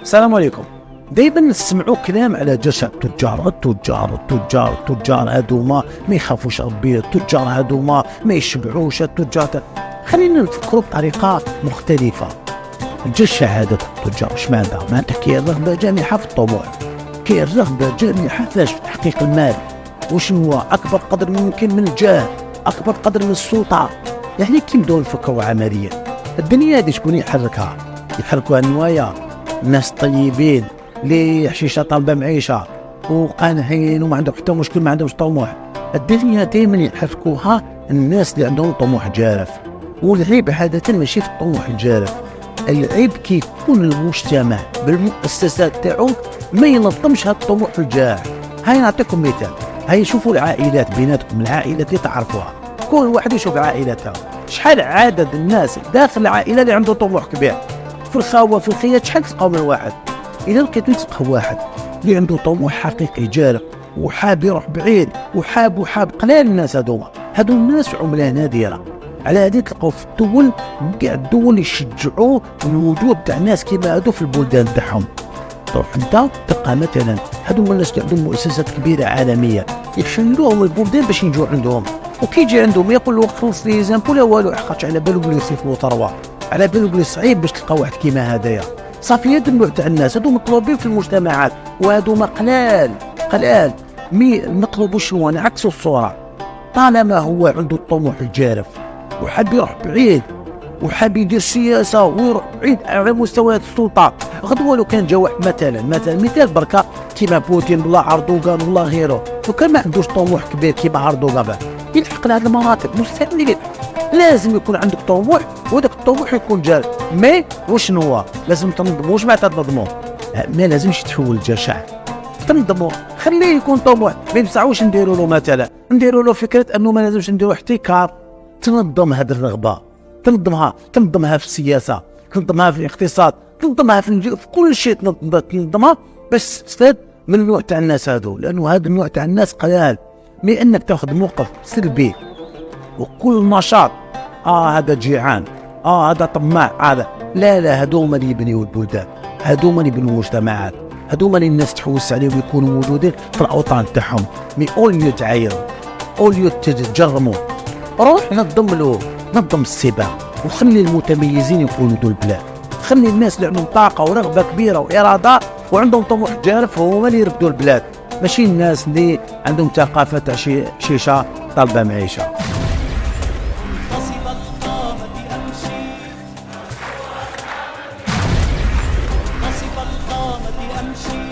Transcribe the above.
السلام عليكم. دايما نسمعوا كلام على جشع التجار هذوما ما يخافوش ربي، التجار هذوما ما يشبعوش، التجار. خلينا نفكروا بطريقه مختلفه. الجشع هذا التجار اش معناتها؟ معناتها كاين رغبه جامحه في الطموح، كاين رغبه جامحه فاش في تحقيق المال، وشنو هو اكبر قدر ممكن من الجاه، اكبر قدر من السلطه. يعني كي نبداو نفكروا عمليا، الدنيا هذه شكون يحركها؟ يحركوها النوايا، الناس طيبين اللي حشيشه طالبه معيشه وقانحين وما عندهم حتى مشكل، ما عندهمش طموح. الدنيا دائما يحركوها الناس اللي عندهم طموح جارف. والعيب عاده ماشي في الطموح الجارف، العيب كي يكون المجتمع بالمؤسسات تاعو ما ينظمش هذا الطموح الجارف. هاي نعطيكم مثال، هاي شوفوا العائلات بيناتكم، العائلات اللي تعرفوها، كل واحد يشوف عائلته، شحال عدد الناس داخل العائله اللي عنده طموح كبير. في الخاوه في الخيات شحال تلقاو من واحد؟ اذا لقيتو تلقى واحد اللي عنده طموح حقيقي جارف وحاب يروح بعيد وحاب قلال الناس هذو الناس عمله نادره. على هذه تلقاو في الدول كاع الدول يشجعوا الوجود تاع ناس كيما هذو في البلدان تاعهم. تروح انت تلقى مثلا هذو الناس اللي عندهم مؤسسات كبيره عالميه يحلوهم البلدان باش يجوا عندهم، وكي يجي عندهم يقول له خلص لي زامبو لا والو، حقاش على بالو بلي يصيفوا ثروه، على بالو بلي صعيب باش تلقى واحد كيما هذايا. صافي هاد النوع تاع الناس هادو مطلوبين في المجتمعات، وهادو ما قلال مي مطلوبوا شنو؟ نعكسوا الصوره. طالما هو عنده الطموح الجارف وحاب يروح بعيد وحاب يدير سياسه ويروح بعيد على مستوى السلطه، غدوه لو كان جا واحد مثال بركه كيما بوتين ولا اردوغان ولا غيره، لو كان ما عندوش طموح كبير كيما اردوغان يلحق لهذه المراتب مستحيل. لازم يكون عندك طموح، وهذاك الطموح يكون جارف. مي وشنو هو؟ لازم تنظموا. واش معناتها تنظموا؟ ما لازمش تحول الجشع، تنظموا خليه يكون طموح. ما ينفعوش نديروا له مثلا نديروا له فكره انه ما لازمش نديروا احتكار. تنظم هذه الرغبه، تنظمها في السياسه، تنظمها في الاقتصاد، تنظمها في كل شيء، تنظمها باش تستفاد من النوع تاع الناس هذو، لانه هذا النوع تاع الناس قلال. مي انك تاخذ موقف سلبي وكل نشاط هذا جيعان، هذا طماع، هذا لا هذوما اللي يبنيوا البلدان، هذوما اللي يبنيوا المجتمعات، هذوما اللي الناس تحوس عليهم ويكونوا موجودين في الاوطان تاعهم. مي اول تعايروا، اول تجرموا، روح نظم السباق وخلي المتميزين يكونوا دول البلاد. خلي الناس اللي عندهم طاقه ورغبه كبيره واراده وعندهم طموح جارف هما اللي يرفدوا البلاد، ماشي الناس اللي عندهم ثقافه تاع شيشه طالبه معيشه. نصب القامة أمشي